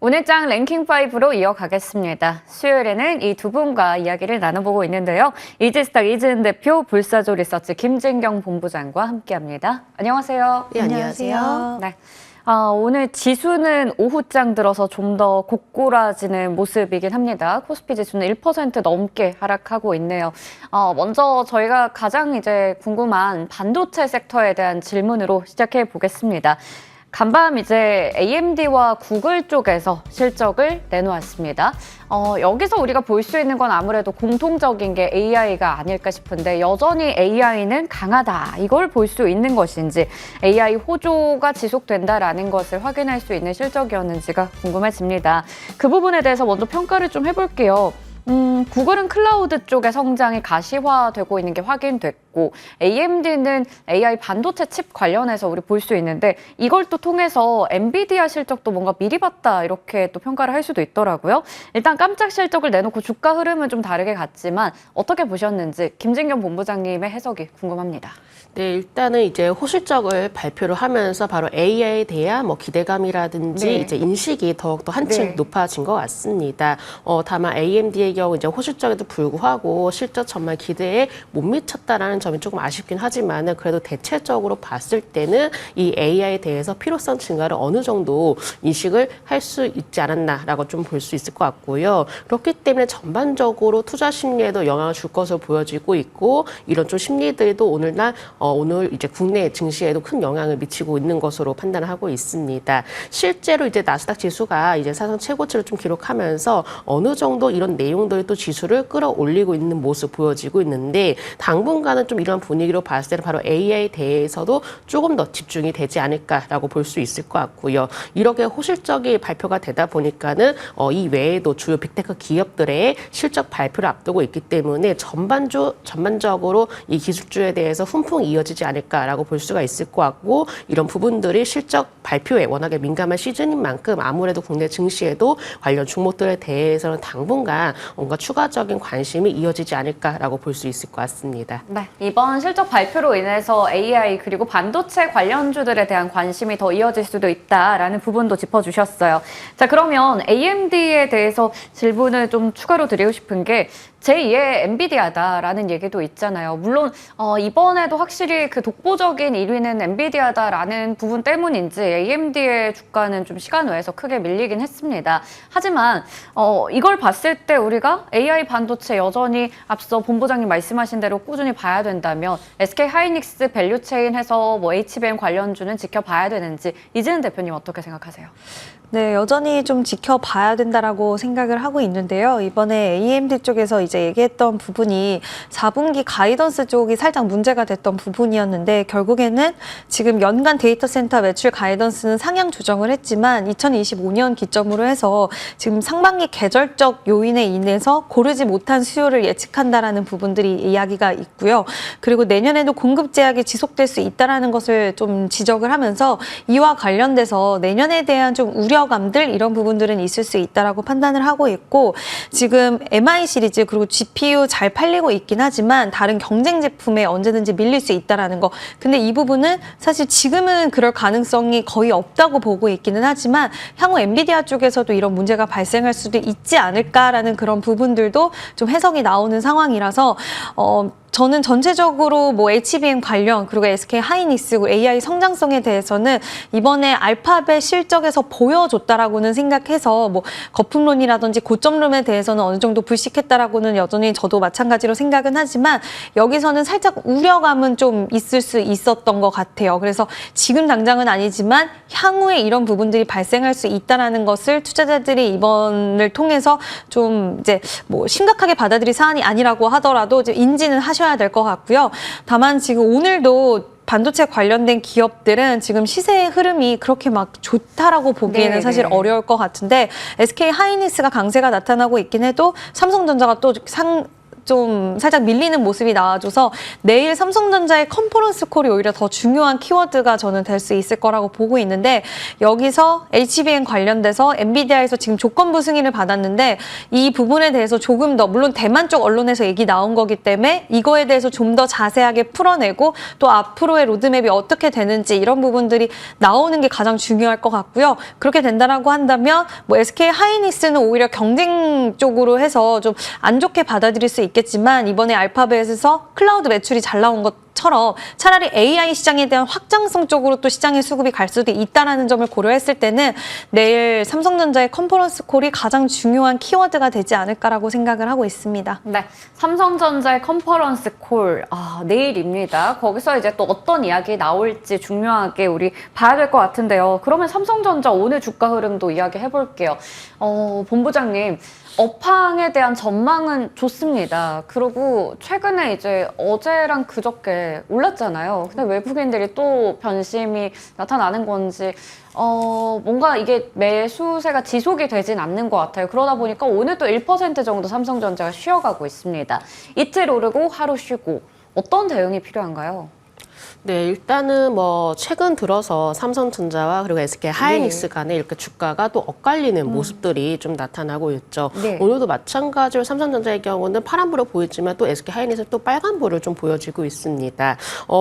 오늘 장 랭킹5로 이어가겠습니다. 수요일에는 이 두 분과 이야기를 나눠보고 있는데요. 이지스탁 이지은 대표, 불사조 리서치 김진경 본부장과 함께합니다. 안녕하세요. 네, 안녕하세요. 네. 오늘 지수는 오후장 들어서 좀 더 고꾸라지는 모습이긴 합니다. 코스피 지수는 1% 넘게 하락하고 있네요. 먼저 저희가 가장 이제 궁금한 반도체 섹터에 대한 질문으로 시작해 보겠습니다. 간밤 이제 AMD와 구글 쪽에서 실적을 내놓았습니다. 여기서 우리가 볼 수 있는 건 아무래도 공통적인 게 AI가 아닐까 싶은데 여전히 AI는 강하다. 이걸 볼 수 있는 것인지 AI 호조가 지속된다라는 것을 확인할 수 있는 실적이었는지가 궁금해집니다. 그 부분에 대해서 먼저 평가를 좀 해볼게요. 구글은 클라우드 쪽의 성장이 가시화되고 있는 게 확인됐고 AMD는 AI 반도체 칩 관련해서 우리 볼 수 있는데 이걸 또 통해서 엔비디아 실적도 뭔가 미리 봤다 이렇게 또 평가를 할 수도 있더라고요. 일단 깜짝 실적을 내놓고 주가 흐름은 좀 다르게 갔지만 어떻게 보셨는지 김진경 본부장님의 해석이 궁금합니다. 네, 일단은 이제 호실적을 발표를 하면서 바로 AI에 대한 기대감이라든지 네. 이제 인식이 더욱더 한층 네. 높아진 것 같습니다. 다만 AMD의 경우 이제 호실적에도 불구하고 실적 정말 기대에 못 미쳤다라는 점이 조금 아쉽긴 하지만은 그래도 대체적으로 봤을 때는 이 AI에 대해서 필요성 증가를 어느 정도 인식을 할 수 있지 않았나라고 좀 볼 수 있을 것 같고요. 그렇기 때문에 전반적으로 투자 심리에도 영향을 줄 것으로 보여지고 있고 이런 좀 심리들도 오늘 이제 국내 증시에도 큰 영향을 미치고 있는 것으로 판단을 하고 있습니다. 실제로 이제 나스닥 지수가 이제 사상 최고치를 좀 기록하면서 어느 정도 이런 내용들이 또 지수를 끌어올리고 있는 모습 보여지고 있는데 당분간은 좀 이런 분위기로 봤을 때는 바로 AI에 대해서도 조금 더 집중이 되지 않을까라고 볼 수 있을 것 같고요. 이렇게 호실적인 발표가 되다 보니까는 이 외에도 주요 빅테크 기업들의 실적 발표를 앞두고 있기 때문에 전반적으로 이 기술주에 대해서 훈풍이 이어지지 않을까라고 볼 수가 있을 것 같고 이런 부분들이 실적 발표에 워낙에 민감한 시즌인 만큼 아무래도 국내 증시에도 관련 종목들에 대해서는 당분간 뭔가 추가적인 관심이 이어지지 않을까라고 볼 수 있을 것 같습니다. 네, 이번 실적 발표로 인해서 AI 그리고 반도체 관련주들에 대한 관심이 더 이어질 수도 있다라는 부분도 짚어주셨어요. 자, 그러면 AMD에 대해서 질문을 좀 추가로 드리고 싶은 게 제2의 엔비디아다라는 얘기도 있잖아요. 물론 이번에도 확실히 그 독보적인 1위는 엔비디아다라는 부분 때문인지 AMD의 주가는 좀 시간 외에서 크게 밀리긴 했습니다. 하지만 이걸 봤을 때 우리가 AI 반도체 여전히 앞서 본부장님 말씀하신 대로 꾸준히 봐야 된다면 SK 하이닉스 밸류체인 해서 HBM 관련주는 지켜봐야 되는지 이지은 대표님 어떻게 생각하세요? 네, 여전히 좀 지켜봐야 된다라고 생각을 하고 있는데요. 이번에 AMD 쪽에서 이제 얘기했던 부분이 4분기 가이던스 쪽이 살짝 문제가 됐던 부분이었는데 결국에는 지금 연간 데이터 센터 매출 가이던스는 상향 조정을 했지만 2025년 기점으로 해서 지금 상반기 계절적 요인에 인해서 고르지 못한 수요를 예측한다라는 부분들이 이야기가 있고요. 그리고 내년에도 공급 제약이 지속될 수 있다라는 것을 좀 지적을 하면서 이와 관련돼서 내년에 대한 좀 우려감들 이런 부분들은 있을 수 있다라고 판단을 하고 있고 지금 MI 시리즈 그리고 GPU 잘 팔리고 있긴 하지만 다른 경쟁 제품에 언제든지 밀릴 수 있다라는 거. 근데 이 부분은 사실 지금은 그럴 가능성이 거의 없다고 보고 있기는 하지만 향후 엔비디아 쪽에서도 이런 문제가 발생할 수도 있지 않을까라는 그런 부분들도 좀 해석이 나오는 상황이라서 저는 전체적으로 HBM 관련 그리고 SK 하이닉스 AI 성장성에 대해서는 이번에 알파벳 실적에서 보여줬다라고는 생각해서 거품론이라든지 고점론에 대해서는 어느 정도 불식했다라고는 여전히 저도 마찬가지로 생각은 하지만 여기서는 살짝 우려감은 좀 있을 수 있었던 것 같아요. 그래서 지금 당장은 아니지만 향후에 이런 부분들이 발생할 수 있다라는 것을 투자자들이 이번을 통해서 좀 이제 심각하게 받아들일 사안이 아니라고 하더라도 이제 인지는 하셔야 될 것 같고요. 다만 지금 오늘도 반도체 관련된 기업들은 지금 시세의 흐름이 그렇게 막 좋다라고 보기에는 사실 어려울 것 같은데 SK 하이닉스가 강세가 나타나고 있긴 해도 삼성전자가 또 좀 살짝 밀리는 모습이 나와줘서 내일 삼성전자의 컨퍼런스 콜이 오히려 더 중요한 키워드가 저는 될 수 있을 거라고 보고 있는데 여기서 HBM 관련돼서 엔비디아에서 지금 조건부 승인을 받았는데 이 부분에 대해서 조금 더 물론 대만 쪽 언론에서 얘기 나온 거기 때문에 이거에 대해서 좀 더 자세하게 풀어내고 또 앞으로의 로드맵이 어떻게 되는지 이런 부분들이 나오는 게 가장 중요할 것 같고요. 그렇게 된다라고 한다면 뭐 SK 하이닉스는 오히려 경쟁 쪽으로 해서 좀 안 좋게 받아들일 수 있겠지만 이번에 알파벳에서 클라우드 매출이 잘 나온 것처럼 차라리 AI 시장에 대한 확장성 쪽으로 또 시장의 수급이 갈 수도 있다라는 점을 고려했을 때는 내일 삼성전자의 컨퍼런스 콜이 가장 중요한 키워드가 되지 않을까라고 생각을 하고 있습니다. 네, 삼성전자의 컨퍼런스 콜 내일입니다. 거기서 이제 또 어떤 이야기 나올지 중요하게 우리 봐야 될 것 같은데요. 그러면 삼성전자 오늘 주가 흐름도 이야기해 볼게요. 본부장님, 업황에 대한 전망은 좋습니다. 그리고 최근에 이제 어제랑 그저께 올랐잖아요. 근데 외국인들이 또 변심이 나타나는 건지 뭔가 이게 매수세가 지속이 되진 않는 것 같아요. 그러다 보니까 오늘 또 1% 정도 삼성전자가 쉬어가고 있습니다. 이틀 오르고 하루 쉬고 어떤 대응이 필요한가요? 네, 일단은 뭐 최근 들어서 삼성전자와 그리고 SK 하이닉스 간에 이렇게 주가가 또 엇갈리는 모습들이 좀 나타나고 있죠. 네. 오늘도 마찬가지로 삼성전자의 경우는 파란불을 보이지만 또 SK 하이닉스는 또 빨간불을 좀 보여지고 있습니다.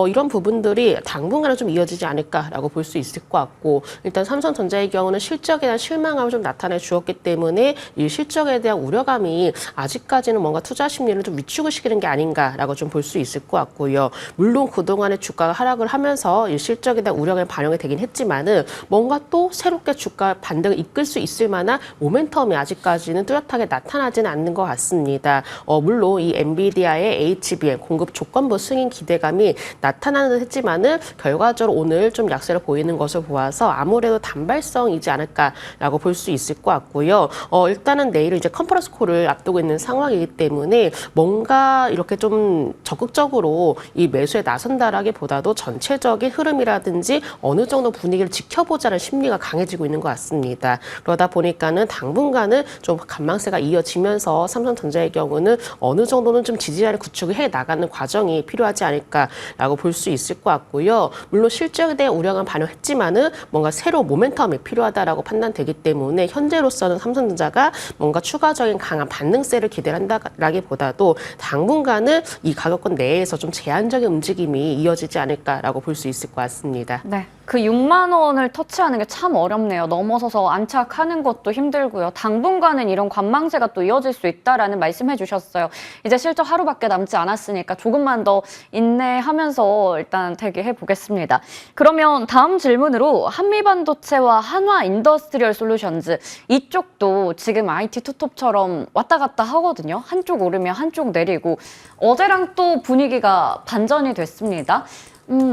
이런 부분들이 당분간은 좀 이어지지 않을까라고 볼 수 있을 것 같고 일단 삼성전자의 경우는 실적에 대한 실망감을 좀 나타내 주었기 때문에 이 실적에 대한 우려감이 아직까지는 뭔가 투자 심리를 좀 위축을 시키는 게 아닌가라고 좀 볼 수 있을 것 같고요. 물론 그동안의 주가가 하락을 하면서 이 실적에 대한 우려가 반영이 되긴 했지만은 뭔가 또 새롭게 주가 반등을 이끌 수 있을 만한 모멘텀이 아직까지는 뚜렷하게 나타나지는 않는 것 같습니다. 물론 이 엔비디아의 HBM 공급 조건부 승인 기대감이 나타나는 듯 했지만은 결과적으로 오늘 좀 약세를 보이는 것을 보아서 아무래도 단발성이지 않을까라고 볼 수 있을 것 같고요. 일단은 내일은 이제 컨퍼런스 콜을 앞두고 있는 상황이기 때문에 뭔가 이렇게 좀 적극적으로 이 매수에 나선다라기보다도 전체적인 흐름이라든지 어느 정도 분위기를 지켜보자는 심리가 강해지고 있는 것 같습니다. 그러다 보니까는 당분간은 좀 간망세가 이어지면서 삼성전자의 경우는 어느 정도는 좀 지지자를 구축을 해 나가는 과정이 필요하지 않을까라고 볼 수 있을 것 같고요. 물론 실적에 대한 우려가 반영했지만은 뭔가 새로 모멘텀이 필요하다라고 판단되기 때문에 현재로서는 삼성전자가 뭔가 추가적인 강한 반등세를 기대한다라기보다도 당분간은 이 가격권 내에서 좀 제한적인 움직임이 이어지지 않을까라고 볼 수 있을 것 같습니다. 네, 그 6만 원을 터치하는 게 참 어렵네요. 넘어서서 안착하는 것도 힘들고요. 당분간은 이런 관망세가 또 이어질 수 있다라는 말씀해 주셨어요. 이제 실적 하루밖에 남지 않았으니까 조금만 더 인내하면서 일단 대기해 보겠습니다. 그러면 다음 질문으로 한미반도체와 한화인더스트리얼 솔루션즈 이쪽도 지금 IT 투톱처럼 왔다 갔다 하거든요. 한쪽 오르면 한쪽 내리고 어제랑 또 분위기가 반전이 됐습니다.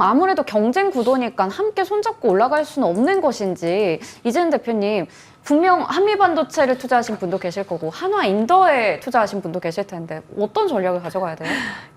아무래도 경쟁 구도니까 함께 손잡고 올라갈 수는 없는 것인지 이재은 대표님 분명 한미반도체를 투자하신 분도 계실 거고 한화인더에 투자하신 분도 계실 텐데 어떤 전략을 가져가야 돼요?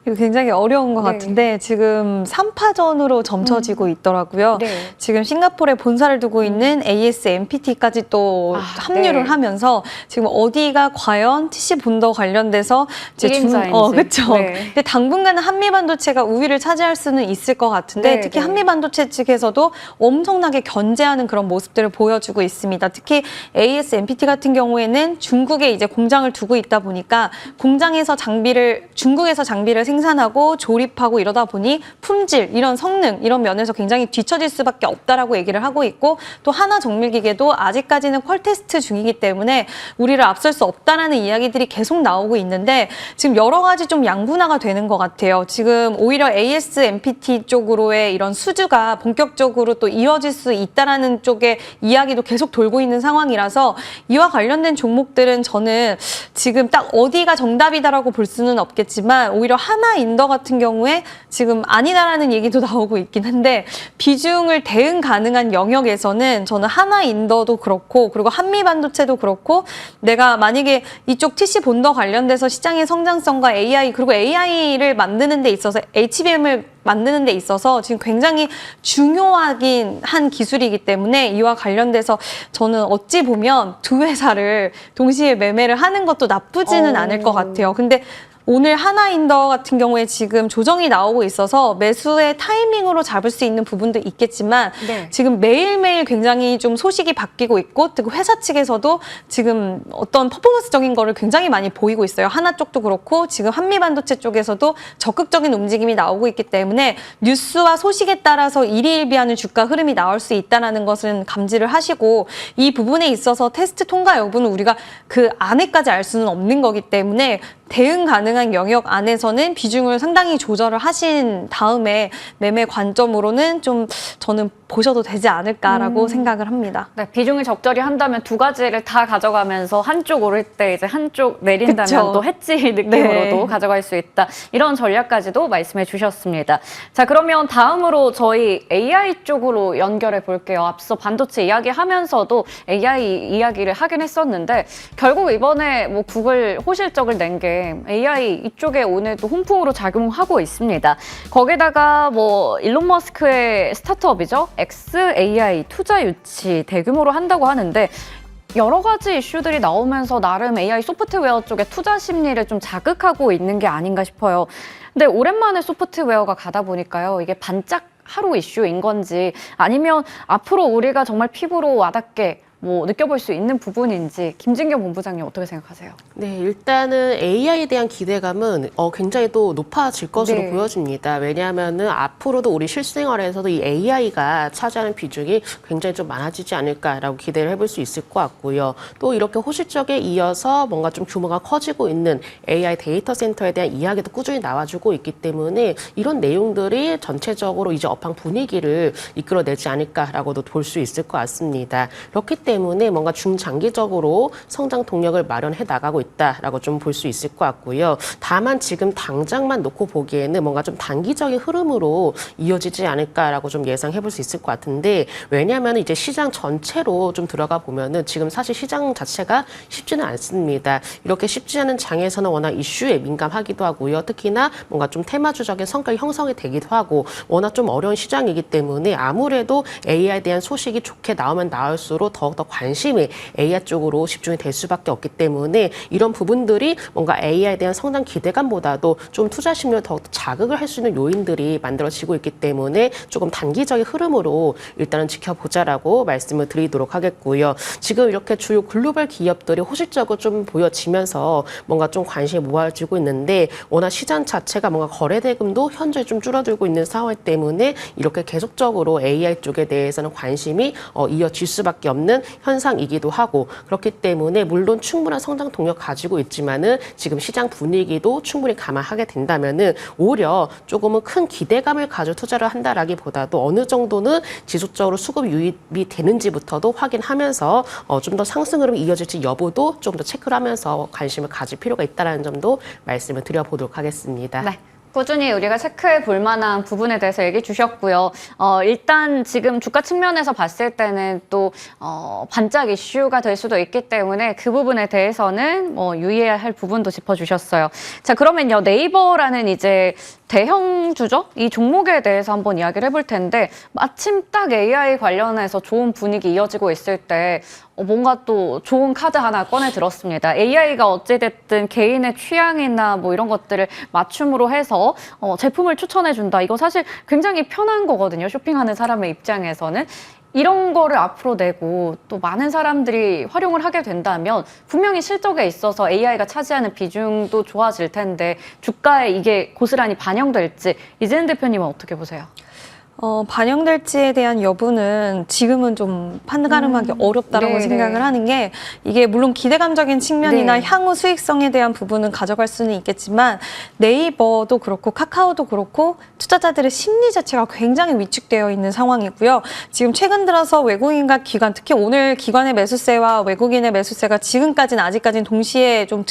이거 굉장히 어려운 것 네. 같은데 지금 3파전으로 점쳐지고 있더라고요. 네. 지금 싱가포르에 본사를 두고 있는 ASMPT까지 또 합류를 네. 하면서 지금 어디가 과연 TC 본더 관련돼서 이제 이긴자인지. 그렇죠. 네. 근데 당분간은 한미반도체가 우위를 차지할 수는 있을 것 같은데 네, 특히 네. 한미반도체 측에서도 엄청나게 견제하는 그런 모습들을 보여주고 있습니다. 특히 ASMPT 같은 경우에는 중국에 이제 공장을 두고 있다 보니까 중국에서 장비를 생산하고 조립하고 이러다 보니 품질, 이런 성능, 이런 면에서 굉장히 뒤처질 수밖에 없다라고 얘기를 하고 있고 또 하나정밀기계도 아직까지는 퀄 테스트 중이기 때문에 우리를 앞설 수 없다라는 이야기들이 계속 나오고 있는데 지금 여러 가지 좀 양분화가 되는 것 같아요. 지금 오히려 ASMPT 쪽으로의 이런 수주가 본격적으로 또 이어질 수 있다라는 쪽의 이야기도 계속 돌고 있는 상황이라서 이와 관련된 종목들은 저는 지금 딱 어디가 정답이다라고 볼 수는 없겠지만 오히려 하나인더 같은 경우에 지금 아니다라는 얘기도 나오고 있긴 한데 비중을 대응 가능한 영역에서는 저는 하나인더도 그렇고 그리고 한미반도체도 그렇고 내가 만약에 이쪽 TC 본더 관련돼서 시장의 성장성과 AI 그리고 AI를 만드는 데 있어서 HBM을 만드는 데 있어서 지금 굉장히 중요하긴 한 기술이기 때문에 이와 관련돼서 저는 어찌 보면 두 회사를 동시에 매매를 하는 것도 나쁘지는 않을 것 같아요. 근데 오늘 하나인더 같은 경우에 지금 조정이 나오고 있어서 매수의 타이밍으로 잡을 수 있는 부분도 있겠지만 네. 지금 매일매일 굉장히 좀 소식이 바뀌고 있고 또 회사 측에서도 지금 어떤 퍼포먼스적인 거를 굉장히 많이 보이고 있어요. 하나 쪽도 그렇고 지금 한미반도체 쪽에서도 적극적인 움직임이 나오고 있기 때문에 뉴스와 소식에 따라서 일희일비하는 주가 흐름이 나올 수 있다는 것은 감지를 하시고 이 부분에 있어서 테스트 통과 여부는 우리가 그 안에까지 알 수는 없는 거기 때문에 대응 가능한 영역 안에서는 비중을 상당히 조절을 하신 다음에 매매 관점으로는 좀 저는 보셔도 되지 않을까라고 생각을 합니다. 네, 비중을 적절히 한다면 두 가지를 다 가져가면서 한쪽 오를 때 이제 한쪽 내린다면 그쵸. 또 해지 느낌으로도 네. 가져갈 수 있다. 이런 전략까지도 말씀해 주셨습니다. 자, 그러면 다음으로 저희 AI 쪽으로 연결해 볼게요. 앞서 반도체 이야기하면서도 AI 이야기를 하긴 했었는데 결국 이번에 뭐 구글 호실적을 낸 게 AI 이쪽에 오늘 또 훈풍으로 작용하고 있습니다. 거기다가 뭐 일론 머스크의 스타트업이죠. XAI 투자 유치 대규모로 한다고 하는데 여러 가지 이슈들이 나오면서 나름 AI 소프트웨어 쪽에 투자 심리를 좀 자극하고 있는 게 아닌가 싶어요. 근데 오랜만에 소프트웨어가 가다 보니까요. 이게 반짝 하루 이슈인 건지 아니면 앞으로 우리가 정말 피부로 와닿게 뭐 느껴볼 수 있는 부분인지 김진경 본부장님 어떻게 생각하세요? 네, 일단은 AI에 대한 기대감은 굉장히 또 높아질 것으로 네. 보여집니다. 왜냐하면은 앞으로도 우리 실생활에서도 이 AI가 차지하는 비중이 굉장히 좀 많아지지 않을까라고 기대를 해볼 수 있을 것 같고요. 또 이렇게 호실적에 이어서 뭔가 좀 규모가 커지고 있는 AI 데이터 센터에 대한 이야기도 꾸준히 나와주고 있기 때문에 이런 내용들이 전체적으로 이제 업황 분위기를 이끌어내지 않을까라고도 볼 수 있을 것 같습니다. 그렇기 때문에 뭔가 중장기적으로 성장 동력을 마련해 나가고 있다라고 좀 볼 수 있을 것 같고요. 다만 지금 당장만 놓고 보기에는 뭔가 좀 단기적인 흐름으로 이어지지 않을까라고 좀 예상해 볼 수 있을 것 같은데 왜냐하면 이제 시장 전체로 좀 들어가 보면은 지금 사실 시장 자체가 쉽지는 않습니다. 이렇게 쉽지 않은 장에서는 워낙 이슈에 민감하기도 하고요. 특히나 뭔가 좀 테마주적인 성격이 형성이 되기도 하고 워낙 좀 어려운 시장이기 때문에 아무래도 AI에 대한 소식이 좋게 나오면 나올수록 더욱더 관심이 AI 쪽으로 집중이 될 수밖에 없기 때문에 이런 부분들이 뭔가 AI에 대한 성장 기대감보다도 좀 투자 심리를 더욱 자극을 할 수 있는 요인들이 만들어지고 있기 때문에 조금 단기적인 흐름으로 일단은 지켜보자라고 말씀을 드리도록 하겠고요. 지금 이렇게 주요 글로벌 기업들이 호실적으로 좀 보여지면서 뭔가 좀 관심이 모아지고 있는데 워낙 시장 자체가 뭔가 거래 대금도 현재 좀 줄어들고 있는 상황 때문에 이렇게 계속적으로 AI 쪽에 대해서는 관심이 이어질 수밖에 없는 현상이기도 하고 그렇기 때문에 물론 충분한 성장 동력 가지고 있지만은 지금 시장 분위기도 충분히 감안하게 된다면은 오히려 조금은 큰 기대감을 가지고 투자를 한다라기보다도 어느 정도는 지속적으로 수급 유입이 되는지부터도 확인하면서 좀 더 상승 흐름이 이어질지 여부도 좀 더 체크를 하면서 관심을 가질 필요가 있다는 점도 말씀을 드려보도록 하겠습니다. 네. 꾸준히 우리가 체크해 볼 만한 부분에 대해서 얘기해 주셨고요. 일단 지금 주가 측면에서 봤을 때는 또 반짝 이슈가 될 수도 있기 때문에 그 부분에 대해서는 유의해야 할 부분도 짚어주셨어요. 자, 그러면요. 네이버라는 이제 대형주죠? 이 종목에 대해서 한번 이야기를 해볼 텐데 마침 딱 AI 관련해서 좋은 분위기 이어지고 있을 때 뭔가 또 좋은 카드 하나 꺼내 들었습니다. AI가 어찌됐든 개인의 취향이나 뭐 이런 것들을 맞춤으로 해서 제품을 추천해준다. 이거 사실 굉장히 편한 거거든요. 쇼핑하는 사람의 입장에서는. 이런 거를 앞으로 내고 또 많은 사람들이 활용을 하게 된다면 분명히 실적에 있어서 AI가 차지하는 비중도 좋아질 텐데 주가에 이게 고스란히 반영될지 이재은 대표님은 어떻게 보세요? 반영될지에 대한 여부는 지금은 좀 판가름하기 어렵다라고 네, 생각을 네. 하는 게 이게 물론 기대감적인 측면이나 네. 향후 수익성에 대한 부분은 가져갈 수는 있겠지만 네이버도 그렇고 카카오도 그렇고 투자자들의 심리 자체가 굉장히 위축되어 있는 상황이고요. 지금 최근 들어서 외국인과 기관, 특히 오늘 기관의 매수세와 외국인의 매수세가 지금까지는 아직까지는 동시에 좀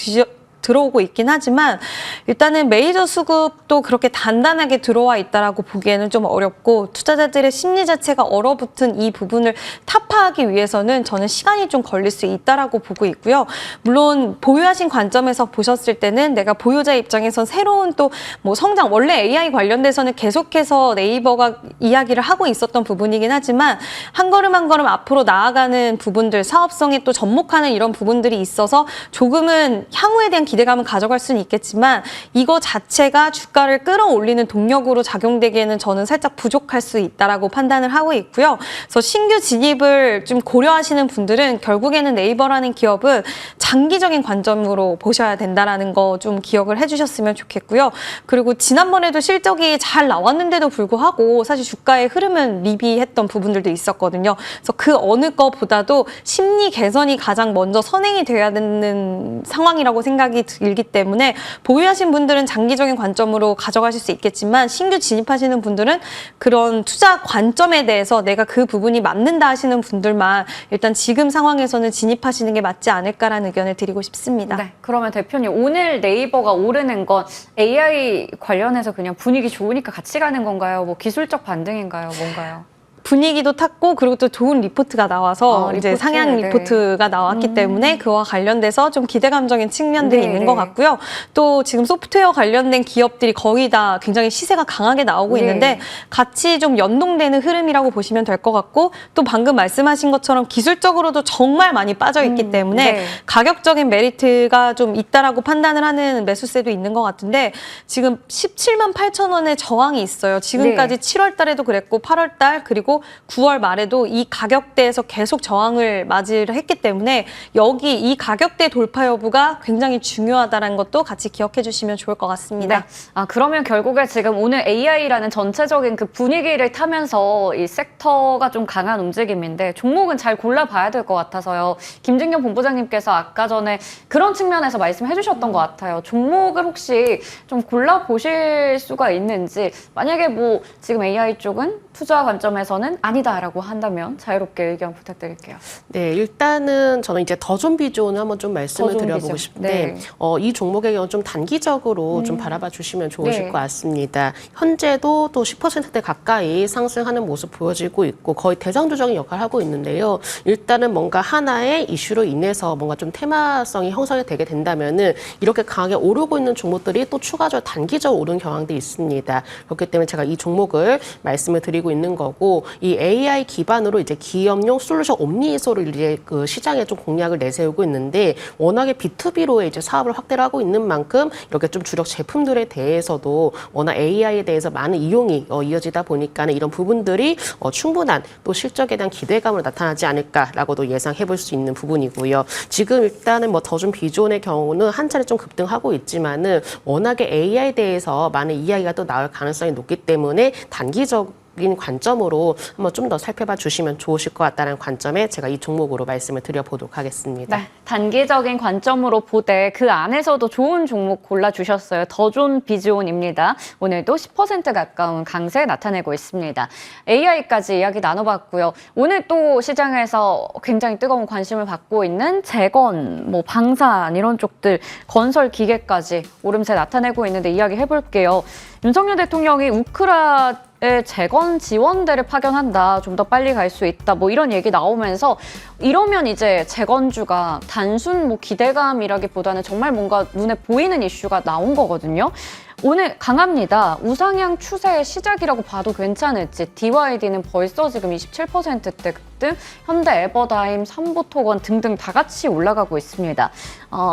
들어오고 있긴 하지만 일단은 메이저 수급도 그렇게 단단하게 들어와 있다라고 보기에는 좀 어렵고 투자자들의 심리 자체가 얼어붙은 이 부분을 타파하기 위해서는 저는 시간이 좀 걸릴 수 있다라고 보고 있고요. 물론 보유하신 관점에서 보셨을 때는 내가 보유자 입장에선 새로운 또 뭐 성장 원래 AI 관련돼서는 계속해서 네이버가 이야기를 하고 있었던 부분이긴 하지만 한 걸음 한 걸음 앞으로 나아가는 부분들 사업성에 또 접목하는 이런 부분들이 있어서 조금은 향후에 대한 기대 기대감은 가져갈 수는 있겠지만 이거 자체가 주가를 끌어올리는 동력으로 작용되기에는 저는 살짝 부족할 수 있다라고 판단을 하고 있고요. 그래서 신규 진입을 좀 고려하시는 분들은 결국에는 네이버라는 기업은 장기적인 관점으로 보셔야 된다라는 거 좀 기억을 해주셨으면 좋겠고요. 그리고 지난번에도 실적이 잘 나왔는데도 불구하고 사실 주가의 흐름은 미비했던 부분들도 있었거든요. 그래서 그 어느 거보다도 심리 개선이 가장 먼저 선행이 돼야 되는 상황이라고 생각이 들기 때문에 보유하신 분들은 장기적인 관점으로 가져가실 수 있겠지만 신규 진입하시는 분들은 그런 투자 관점에 대해서 내가 그 부분이 맞는다 하시는 분들만 일단 지금 상황에서는 진입하시는 게 맞지 않을까라는 의견을 드리고 싶습니다. 네, 그러면 대표님 오늘 네이버가 오르는 건 AI 관련해서 그냥 분위기 좋으니까 같이 가는 건가요? 뭐 기술적 반등인가요? 뭔가요? 분위기도 탔고 그리고 또 좋은 리포트가 나와서 이제 리포트, 상향 네. 리포트가 나왔기 때문에 그와 관련돼서 좀 기대감적인 측면들이 네, 있는 네. 것 같고요. 또 지금 소프트웨어 관련된 기업들이 거의 다 굉장히 시세가 강하게 나오고 네. 있는데 같이 좀 연동되는 흐름이라고 보시면 될 것 같고 또 방금 말씀하신 것처럼 기술적으로도 정말 많이 빠져 있기 때문에 네. 가격적인 메리트가 좀 있다라고 판단을 하는 매수세도 있는 것 같은데 지금 17만 8천 원의 저항이 있어요. 지금까지 7월 달에도 그랬고 8월 달 그리고 9월 말에도 이 가격대에서 계속 저항을 맞이를 했기 때문에 여기 이 가격대 돌파 여부가 굉장히 중요하다는 것도 같이 기억해 주시면 좋을 것 같습니다. 네. 아, 그러면 결국에 지금 오늘 AI라는 전체적인 그 분위기를 타면서 이 섹터가 좀 강한 움직임인데 종목은 잘 골라봐야 될 것 같아서요. 김진경 본부장님께서 아까 전에 그런 측면에서 말씀해 주셨던 것 같아요. 종목을 혹시 좀 골라보실 수가 있는지 만약에 뭐 지금 AI 쪽은 투자 관점에서는 아니다라고 한다면 자유롭게 의견 부탁드릴게요. 네, 일단은 저는 이제 더존비존을 한번 좀 말씀을 더존 드려보고 비존. 싶은데 네. 이 종목의 경우 좀 단기적으로 좀 바라봐 주시면 좋으실 네. 것 같습니다. 현재도 또 10%대 가까이 상승하는 모습 보여지고 있고 거의 대상조정의 역할을 하고 있는데요. 일단은 뭔가 하나의 이슈로 인해서 뭔가 좀 테마성이 형성이 되게 된다면은 이렇게 강하게 오르고 있는 종목들이 또 추가적으로 단기적으로 오르는 경향도 있습니다. 그렇기 때문에 제가 이 종목을 말씀을 드리고 있는 거고 이 AI 기반으로 이제 기업용 솔루션 옴니소를 이제 그 시장에 좀 공략을 내세우고 있는데 워낙에 B2B로 이제 사업을 확대를 하고 있는 만큼 이렇게 좀 주력 제품들에 대해서도 워낙 AI에 대해서 많은 이용이 이어지다 보니까는 이런 부분들이 충분한 또 실적에 대한 기대감으로 나타나지 않을까라고도 예상해 볼 수 있는 부분이고요. 지금 일단은 뭐 더존 비존의 경우는 한 차례 좀 급등하고 있지만은 워낙에 AI에 대해서 많은 이야기가 또 나올 가능성이 높기 때문에 단기적 관점으로 한번 좀 더 살펴봐 주시면 좋으실 것 같다는 관점에 제가 이 종목으로 말씀을 드려보도록 하겠습니다. 네, 단기적인 관점으로 보되 그 안에서도 좋은 종목 골라주셨어요. 더존 비존입니다. 오늘도 10% 가까운 강세 나타내고 있습니다. AI까지 이야기 나눠봤고요. 오늘 또 시장에서 굉장히 뜨거운 관심을 받고 있는 재건, 뭐 방산 이런 쪽들, 건설 기계까지 오름세 나타내고 있는데 이야기 해볼게요. 윤석열 대통령이 우크라의 재건 지원대를 파견한다. 좀 더 빨리 갈 수 있다. 뭐 이런 얘기 나오면서 이러면 이제 재건주가 단순 뭐 기대감이라기보다는 정말 뭔가 눈에 보이는 이슈가 나온 거거든요. 오늘 강합니다. 우상향 추세의 시작이라고 봐도 괜찮을지. DYD는 벌써 지금 27%대 급등, 현대 에버다임, 삼보토건 등등 다 같이 올라가고 있습니다.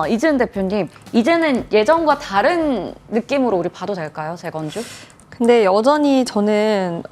이재은 대표님, 이제는 예전과 다른 느낌으로 우리 봐도 될까요, 재건주? 근데 여전히 저는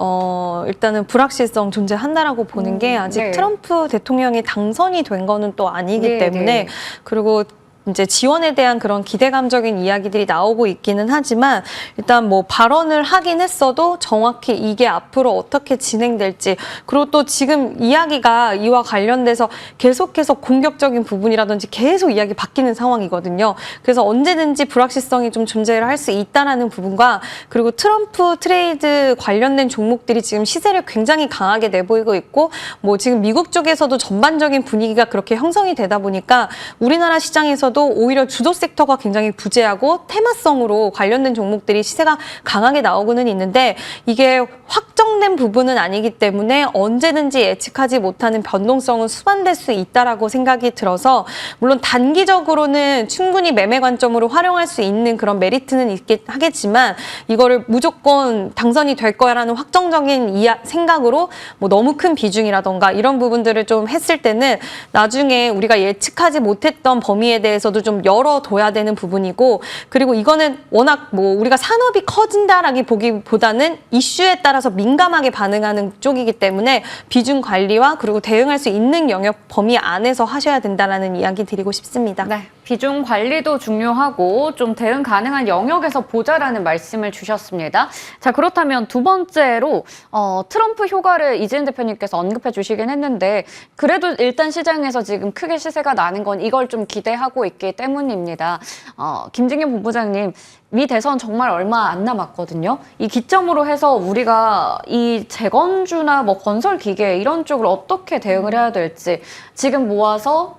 일단은 불확실성 존재한다라고 보는 게 아직 네. 트럼프 대통령이 당선이 된 거는 또 아니기 네, 때문에 네. 그리고 이제 지원에 대한 그런 기대감적인 이야기들이 나오고 있기는 하지만 일단 뭐 발언을 하긴 했어도 정확히 이게 앞으로 어떻게 진행될지 그리고 또 지금 이야기가 이와 관련돼서 계속해서 공격적인 부분이라든지 계속 이야기 바뀌는 상황이거든요. 그래서 언제든지 불확실성이 좀 존재를 할 수 있다라는 부분과 그리고 트럼프 트레이드 관련된 종목들이 지금 시세를 굉장히 강하게 내보이고 있고 뭐 지금 미국 쪽에서도 전반적인 분위기가 그렇게 형성이 되다 보니까 우리나라 시장에서도 오히려 주도 섹터가 굉장히 부재하고 테마성으로 관련된 종목들이 시세가 강하게 나오고는 있는데 이게 확정 확정된 부분은 아니기 때문에 언제든지 예측하지 못하는 변동성은 수반될 수 있다라고 생각이 들어서 물론 단기적으로는 충분히 매매 관점으로 활용할 수 있는 그런 메리트는 있긴 하겠지만 이거를 무조건 당선이 될 거야라는 확정적인 생각으로 뭐 너무 큰 비중이라던가 이런 부분들을 좀 했을 때는 나중에 우리가 예측하지 못했던 범위에 대해서도 좀 열어둬야 되는 부분이고, 그리고 이거는 워낙 뭐 우리가 산업이 커진다라기 보기보다는 이슈에 따라서 민감하게 반응하는 쪽이기 때문에 비중 관리와 그리고 대응할 수 있는 영역 범위 안에서 하셔야 된다라는 이야기 드리고 싶습니다. 네, 비중 관리도 중요하고 좀 대응 가능한 영역에서 보자라는 말씀을 주셨습니다. 자, 그렇다면 두 번째로 트럼프 효과를 이재은 대표님께서 언급해 주시긴 했는데 그래도 일단 시장에서 지금 크게 시세가 나는 건 이걸 좀 기대하고 있기 때문입니다. 김진경 본부장님, 미 대선 정말 얼마 안 남았거든요. 이 기점으로 해서 우리가 이 재건주나 뭐 건설 기계 이런 쪽으로 어떻게 대응을 해야 될지, 지금 모아서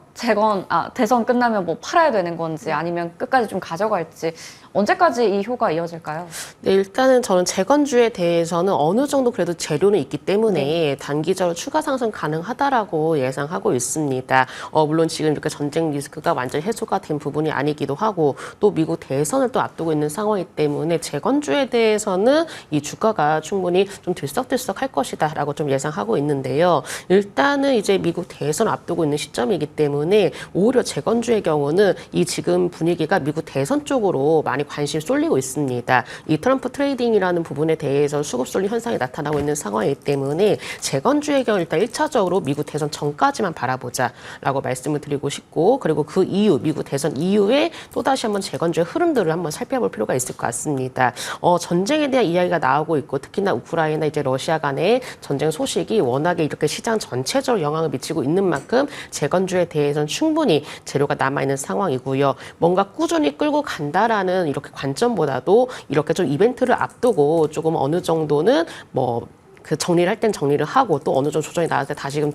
대선 끝나면 뭐 팔아야 되는 건지 아니면 끝까지 좀 가져갈지, 언제까지 이 효과 이어질까요? 네, 일단은 저는 재건주에 대해서는 어느 정도 그래도 재료는 있기 때문에 네. 단기적으로 추가 상승 가능하다라고 예상하고 있습니다. 물론 지금 이렇게 전쟁 리스크가 완전히 해소가 된 부분이 아니기도 하고 또 미국 대선을 또 앞두고 있는 상황이기 때문에 재건주에 대해서는 이 주가가 충분히 좀 들썩들썩할 것이다라고 좀 예상하고 있는데요. 일단은 이제 미국 대선을 앞두고 있는 시점이기 때문에 오히려 재건주의 경우는 이 지금 분위기가 미국 대선 쪽으로 많이 관심이 쏠리고 있습니다. 이 트럼프 트레이딩이라는 부분에 대해서 수급 쏠림 현상이 나타나고 있는 상황이기 때문에 재건주의 경우 일단 1차적으로 미국 대선 전까지만 바라보자라고 말씀을 드리고 싶고, 그리고 그 이후 미국 대선 이후에 또다시 한번 재건주의 흐름들을 한번 살펴볼 필요가 있을 것 같습니다. 전쟁에 대한 이야기가 나오고 있고 특히나 우크라이나 이제 러시아 간의 전쟁 소식이 워낙에 이렇게 시장 전체적으로 영향을 미치고 있는 만큼 재건주에 대해서는 충분히 재료가 남아있는 상황이고요. 뭔가 꾸준히 끌고 간다라는 이렇게 관점보다도 이렇게 좀 이벤트를 앞두고 조금 어느 정도는 뭐 그 정리를 할 땐 정리를 하고 또 어느 정도 조정이 나올 때 다시금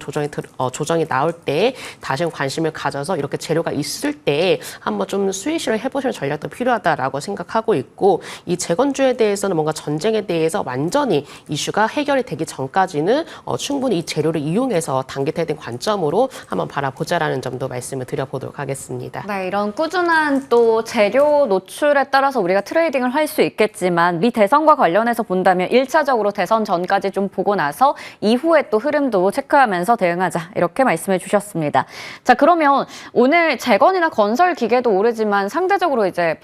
조정이 나올 때 다시금 관심을 가져서 이렇게 재료가 있을 때 한번 좀 스위시를 해보시는 전략도 필요하다라고 생각하고 있고, 이 재건주에 대해서는 뭔가 전쟁에 대해서 완전히 이슈가 해결이 되기 전까지는 충분히 이 재료를 이용해서 단기 트레이딩 관점으로 한번 바라보자라는 점도 말씀을 드려보도록 하겠습니다. 네, 이런 꾸준한 또 재료 노출에 따라서 우리가 트레이딩을 할 수 있겠지만 미 대선과 관련해서 본다면 1차적으로 대선 전까지 좀 보고 나서 이후에 또 흐름도 체크하면서 대응하자, 이렇게 말씀해 주셨습니다. 자, 그러면 오늘 재건이나 건설 기계도 오르지만 상대적으로 이제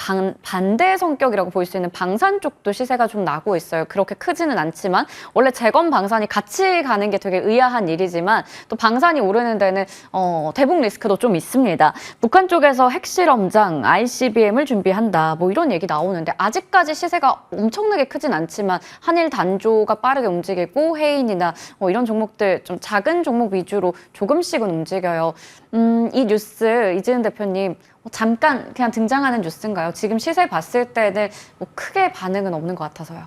반대 성격이라고 볼 수 있는 방산 쪽도 시세가 좀 나고 있어요. 그렇게 크지는 않지만 원래 재건 방산이 같이 가는 게 되게 의아한 일이지만 또 방산이 오르는 데는 대북 리스크도 좀 있습니다. 북한 쪽에서 핵실험장 ICBM을 준비한다, 뭐 이런 얘기 나오는데 아직까지 시세가 엄청나게 크진 않지만 한일 단조가 빠르게 움직이고 해인이나 이런 종목들 좀 작은 종목 위주로 조금씩은 움직여요. 이 뉴스 이재은 대표님 잠깐 그냥 등장하는 뉴스인가요? 지금 시세 봤을 때는 뭐 크게 반응은 없는 것 같아서요.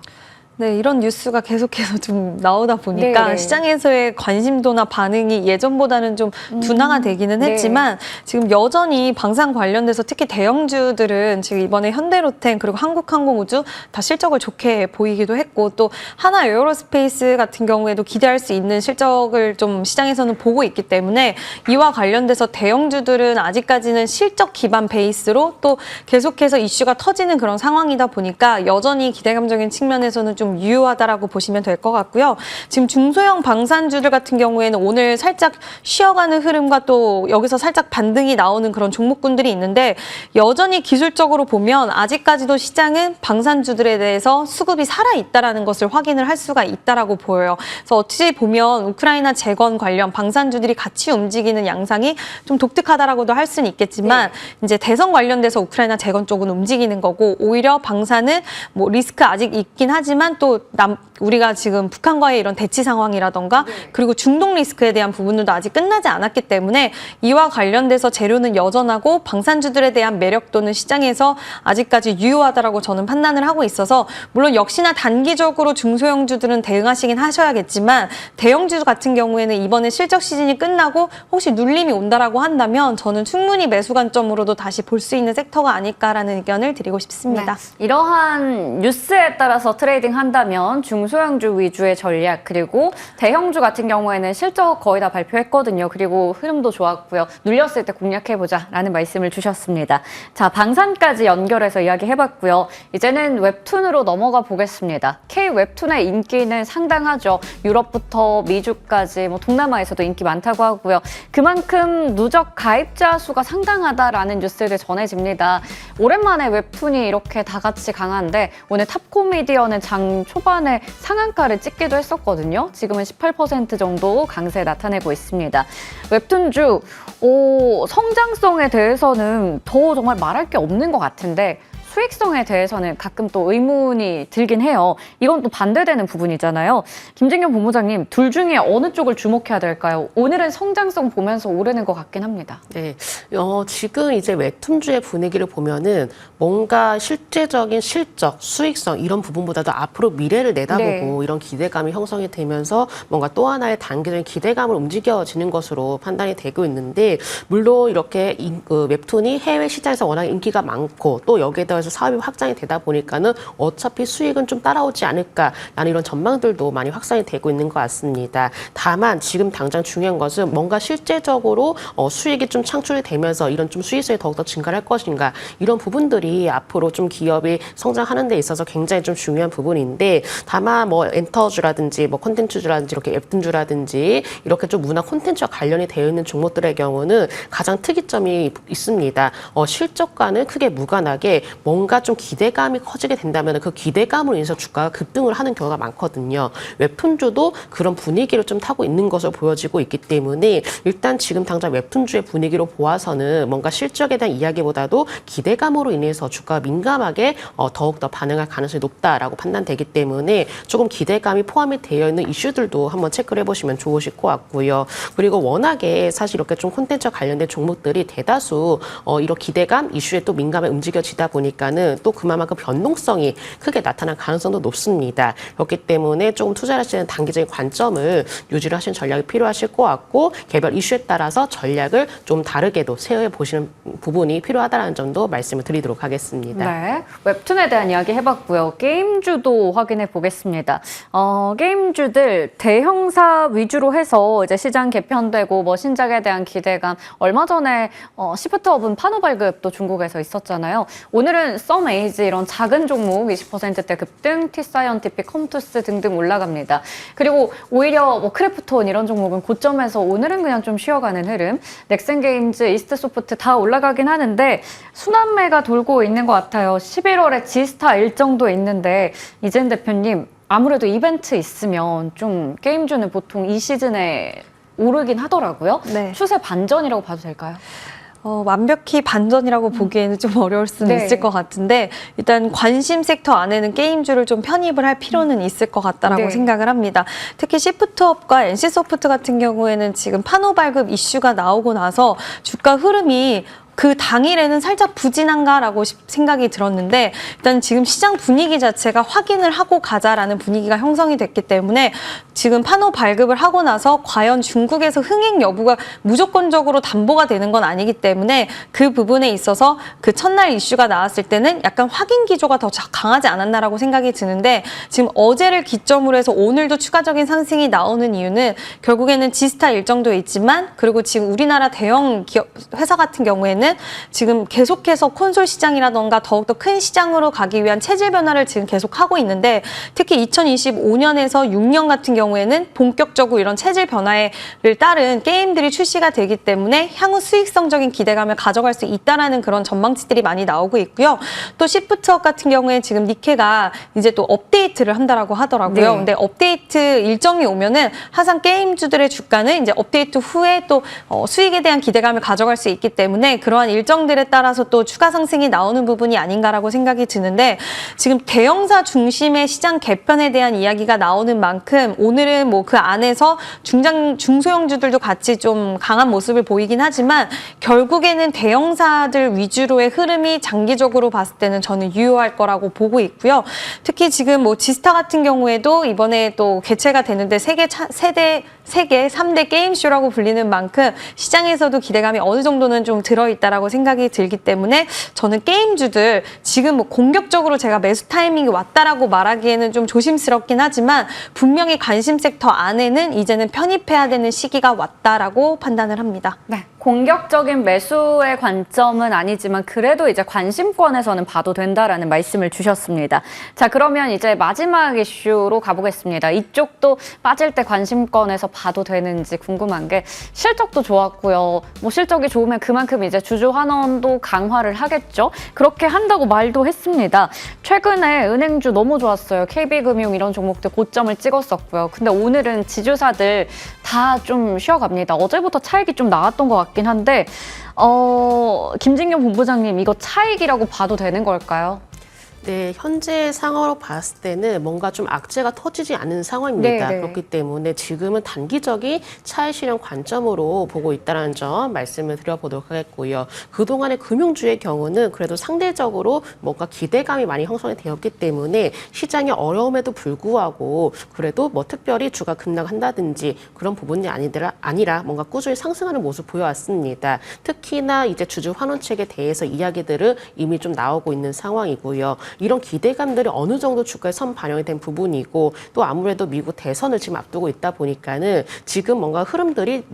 네, 이런 뉴스가 계속해서 좀 나오다 보니까 네네. 시장에서의 관심도나 반응이 예전보다는 좀 둔화가 되기는 했지만 지금 여전히 방산 관련돼서 특히 대형주들은 지금 이번에 현대로템 그리고 한국항공우주 다 실적을 좋게 보이기도 했고, 또 하나 에어로스페이스 같은 경우에도 기대할 수 있는 실적을 좀 시장에서는 보고 있기 때문에 이와 관련돼서 대형주들은 아직까지는 실적 기반 베이스로 또 계속해서 이슈가 터지는 그런 상황이다 보니까 여전히 기대감적인 측면에서는 좀 유효하다라고 보시면 될 것 같고요. 지금 중소형 방산주들 같은 경우에는 오늘 살짝 쉬어가는 흐름과 또 여기서 살짝 반등이 나오는 그런 종목군들이 있는데, 여전히 기술적으로 보면 아직까지도 시장은 방산주들에 대해서 수급이 살아있다라는 것을 확인을 할 수가 있다라고 보여요. 그래서 어찌 보면 우크라이나 재건 관련 방산주들이 같이 움직이는 양상이 좀 독특하다라고도 할 수는 있겠지만 이제 대선 관련돼서 우크라이나 재건 쪽은 움직이는 거고, 오히려 방산은 뭐 리스크 아직 있긴 하지만 또 우리가 지금 북한과의 이런 대치 상황이라던가 그리고 중동 리스크에 대한 부분들도 아직 끝나지 않았기 때문에 이와 관련돼서 재료는 여전하고 방산주들에 대한 매력도는 시장에서 아직까지 유효하다라고 저는 판단을 하고 있어서, 물론 역시나 단기적으로 중소형주들은 대응하시긴 하셔야겠지만 대형주 같은 경우에는 이번에 실적 시즌이 끝나고 혹시 눌림이 온다라고 한다면 저는 충분히 매수 관점으로도 다시 볼 수 있는 섹터가 아닐까라는 의견을 드리고 싶습니다. 네. 이러한 뉴스에 따라서 트레이딩 예상한다면 중소형주 위주의 전략, 그리고 대형주 같은 경우에는 실적 거의 다 발표했거든요. 그리고 흐름도 좋았고요. 눌렸을 때 공략해보자라는 말씀을 주셨습니다. 자, 방산까지 연결해서 이야기해봤고요. 이제는 웹툰으로 넘어가 보겠습니다. K-웹툰의 인기는 상당하죠. 유럽부터 미주까지 동남아에서도 인기 많다고 하고요. 그만큼 누적 가입자 수가 상당하다라는 뉴스들 전해집니다. 오랜만에 웹툰이 이렇게 다 같이 강한데 오늘 탑코미디어는 장 초반에 상한가를 찍기도 했었거든요. 지금은 18% 정도 강세 나타내고 있습니다. 웹툰주 성장성에 대해서는 더 정말 말할 게 없는 것 같은데 수익성에 대해서는 가끔 또 의문이 들긴 해요. 이건 또 반대되는 부분이잖아요. 김진경 본부장님, 둘 중에 어느 쪽을 주목해야 될까요? 오늘은 성장성 보면서 오르는 것 같긴 합니다. 네, 지금 이제 웹툰주의 분위기를 보면은 뭔가 실제적인 실적, 수익성 이런 부분보다도 앞으로 미래를 내다보고 네. 이런 기대감이 형성이 되면서 뭔가 또 하나의 단기적인 기대감을 움직여지는 것으로 판단이 되고 있는데 물론 이렇게 그 웹툰이 해외 시장에서 워낙 인기가 많고 또 여기에 더해서 사업이 확장이 되다 보니까는 어차피 수익은 좀 따라오지 않을까라는 이런 전망들도 많이 확산이 되고 있는 것 같습니다. 다만 지금 당장 중요한 것은 뭔가 실제적으로 수익이 좀 창출이 되면서 이런 좀 수익성이 더욱더 증가할 것인가 이런 부분들이 앞으로 좀 기업이 성장하는 데 있어서 굉장히 좀 중요한 부분인데 다만 뭐 엔터주라든지 뭐 콘텐츠주라든지 이렇게 웹툰주라든지 이렇게 좀 문화 콘텐츠와 관련이 되어 있는 종목들의 경우는 가장 특이점이 있습니다. 실적과는 크게 무관하게 뭔가 좀 기대감이 커지게 된다면 그 기대감으로 인해서 주가가 급등을 하는 경우가 많거든요. 웹툰주도 그런 분위기를 좀 타고 있는 것으로 보여지고 있기 때문에 일단 지금 당장 웹툰주의 분위기로 보아서는 뭔가 실적에 대한 이야기보다도 기대감으로 인해서 주가가 민감하게 더욱더 반응할 가능성이 높다라고 판단되기 때문에 조금 기대감이 포함이 되어 있는 이슈들도 한번 체크를 해보시면 좋으실 것 같고요. 그리고 워낙에 사실 이렇게 좀 콘텐츠와 관련된 종목들이 대다수 이런 기대감 이슈에 또 민감하게 움직여지다 보니까는 또 그만큼 변동성이 크게 나타날 가능성도 높습니다. 그렇기 때문에 조금 투자를 하시는 단기적인 관점을 유지를 하시는 전략이 필요하실 것 같고 개별 이슈에 따라서 전략을 좀 다르게도 세워 보시는 부분이 필요하다는 점도 말씀을 드리도록 하겠습니다. 네, 웹툰에 대한 이야기 해봤고요. 게임주도 확인해 보겠습니다. 게임주들 대형사 위주로 해서 이제 시장 개편되고 뭐 신작에 대한 기대감. 얼마 전에 시프트업은 판호 발급도 중국에서 있었잖아요. 오늘은 썸에이지 이런 작은 종목 20%대 급등, T사이언티픽, 컴투스 등등 올라갑니다. 그리고 오히려 뭐 크래프톤 이런 종목은 고점에서 오늘은 그냥 좀 쉬어가는 흐름. 넥센게임즈, 이스트소프트 다 올라가긴 하는데 순환매가 돌고 있는 것 같아요. 11월에 지스타 일정도 있는데 이재은 대표님 아무래도 이벤트 있으면 좀 게임주는 보통 이 시즌에 오르긴 하더라고요. 네. 추세 반전이라고 봐도 될까요? 완벽히 반전이라고 보기에는 좀 어려울 수는 네. 있을 것 같은데 일단 관심 섹터 안에는 게임주를 좀 편입을 할 필요는 있을 것 같다라고 네. 생각을 합니다. 특히 시프트업과 NC소프트 같은 경우에는 지금 판호 발급 이슈가 나오고 나서 주가 흐름이 그 당일에는 살짝 부진한가라고 생각이 들었는데 일단 지금 시장 분위기 자체가 확인을 하고 가자라는 분위기가 형성이 됐기 때문에 지금 판호 발급을 하고 나서 과연 중국에서 흥행 여부가 무조건적으로 담보가 되는 건 아니기 때문에 그 부분에 있어서 그 첫날 이슈가 나왔을 때는 약간 확인 기조가 더 강하지 않았나라고 생각이 드는데 지금 어제를 기점으로 해서 오늘도 추가적인 상승이 나오는 이유는 결국에는 지스타 일정도 있지만 그리고 지금 우리나라 대형 기업 회사 같은 경우에는 지금 계속해서 콘솔 시장이라던가 더욱더 큰 시장으로 가기 위한 체질 변화를 지금 계속하고 있는데 특히 2025년에서 6년 같은 경우에는 본격적으로 이런 체질 변화를 따른 게임들이 출시가 되기 때문에 향후 수익성적인 기대감을 가져갈 수 있다라는 그런 전망치들이 많이 나오고 있고요. 또 시프트업 같은 경우에 지금 니케가 이제 또 업데이트를 한다라고 하더라고요. 네. 근데 업데이트 일정이 오면은 항상 게임주들의 주가는 이제 업데이트 후에 또 수익에 대한 기대감을 가져갈 수 있기 때문에 그러한 일정들에 따라서 또 추가 상승이 나오는 부분이 아닌가라고 생각이 드는데 지금 대형사 중심의 시장 개편에 대한 이야기가 나오는 만큼 오늘은 뭐 그 안에서 중소형주들도 같이 좀 강한 모습을 보이긴 하지만 결국에는 대형사들 위주로의 흐름이 장기적으로 봤을 때는 저는 유효할 거라고 보고 있고요. 특히 지금 뭐 지스타 같은 경우에도 이번에 또 개최가 되는데 세계 3대 게임쇼라고 불리는 만큼 시장에서도 기대감이 어느 정도는 좀 들어있다. 있다라고 생각이 들기 때문에 저는 게임주들 지금 뭐 공격적으로 제가 매수 타이밍이 왔다라고 말하기에는 좀 조심스럽긴 하지만 분명히 관심 섹터 안에는 이제는 편입해야 되는 시기가 왔다라고 판단을 합니다. 네, 공격적인 매수의 관점은 아니지만 그래도 이제 관심권에서는 봐도 된다라는 말씀을 주셨습니다. 자, 그러면 이제 마지막 이슈로 가보겠습니다. 이쪽도 빠질 때 관심권에서 봐도 되는지 궁금한 게 실적도 좋았고요. 뭐 실적이 좋으면 그만큼 이제 주주 환원도 강화를 하겠죠. 그렇게 한다고 말도 했습니다. 최근에 은행주 너무 좋았어요. KB금융 이런 종목들 고점을 찍었었고요. 근데 오늘은 지주사들 다 좀 쉬어갑니다. 어제부터 차익이 좀 나왔던 것 같긴 한데 김진경 본부장님 이거 차익이라고 봐도 되는 걸까요? 네, 현재 상황으로 봤을 때는 뭔가 좀 악재가 터지지 않는 상황입니다. 네, 네. 그렇기 때문에 지금은 단기적인 차익 실현 관점으로 보고 있다는 점 말씀을 드려보도록 하겠고요. 그동안의 금융주의 경우는 그래도 상대적으로 뭔가 기대감이 많이 형성이 되었기 때문에 시장의 어려움에도 불구하고 그래도 뭐 특별히 주가 급락한다든지 그런 부분이 아니라 뭔가 꾸준히 상승하는 모습 보여왔습니다. 특히나 이제 주주 환원책에 대해서 이야기들은 이미 좀 나오고 있는 상황이고요. 이런 기대감들이 어느 정도 주가에 선 반영이 된 부분이고 또 아무래도 미국 대선을 지금 앞두고 있다 보니까는 지금 뭔가 흐름들이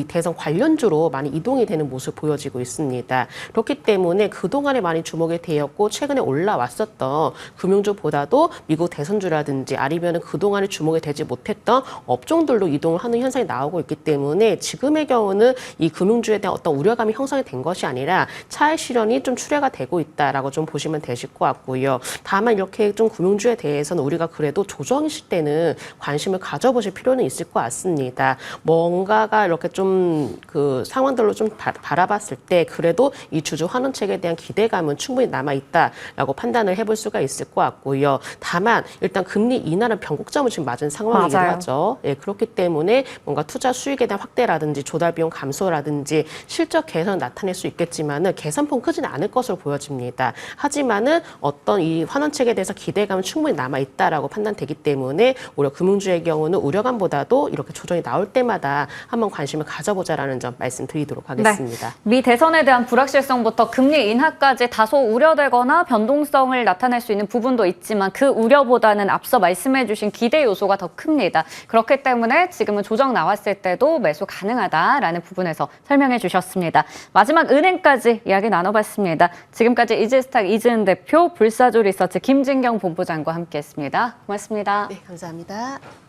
대선 관련주로 많이 이동이 되는 모습 보여지고 있습니다. 그렇기 때문에 그동안에 많이 주목이 되었고 최근에 올라왔었던 금융주보다도 미국 대선주라든지 아니면 그동안에 주목이 되지 못했던 업종들로 이동을 하는 현상이 나오고 있기 때문에 지금의 경우는 이 금융주에 대한 어떤 우려감이 형성이 된 것이 아니라 차익 실현이 좀 출회가 되고 있다라고 좀 보시면 되실 것 같고요. 다만 이렇게 좀 금융주에 대해서는 우리가 그래도 조정 시대는 관심을 가져보실 필요는 있을 것 같습니다. 뭔가가 이렇게 좀 그 상황들로 좀 바라봤을 때 그래도 이 주주 환원책에 대한 기대감은 충분히 남아 있다라고 판단을 해볼 수가 있을 것 같고요. 다만 일단 금리 인하는 변곡점을 지금 맞은 상황이기도 맞아요. 하죠. 예, 그렇기 때문에 뭔가 투자 수익에 대한 확대라든지 조달 비용 감소라든지 실적 개선을 나타낼 수 있겠지만은 개선폭은 크지는 않을 것으로 보여집니다. 하지만은 어떤 이 환원책에 대해서 기대감은 충분히 남아 있다라고 판단되기 때문에 오히려 금융주의 경우는 우려감보다도 이렇게 조정이 나올 때마다 한번 관심을 가져보자라는 점 말씀드리도록 하겠습니다. 네. 미 대선에 대한 불확실성부터 금리 인하까지 다소 우려되거나 변동성을 나타낼 수 있는 부분도 있지만 그 우려보다는 앞서 말씀해주신 기대 요소가 더 큽니다. 그렇기 때문에 지금은 조정 나왔을 때도 매수 가능하다라는 부분에서 설명해 주셨습니다. 마지막 은행까지 이야기 나눠봤습니다. 지금까지 이지스탁 이지은 대표, 불사조 리서치 김진경 본부장과 함께했습니다. 고맙습니다. 네, 감사합니다.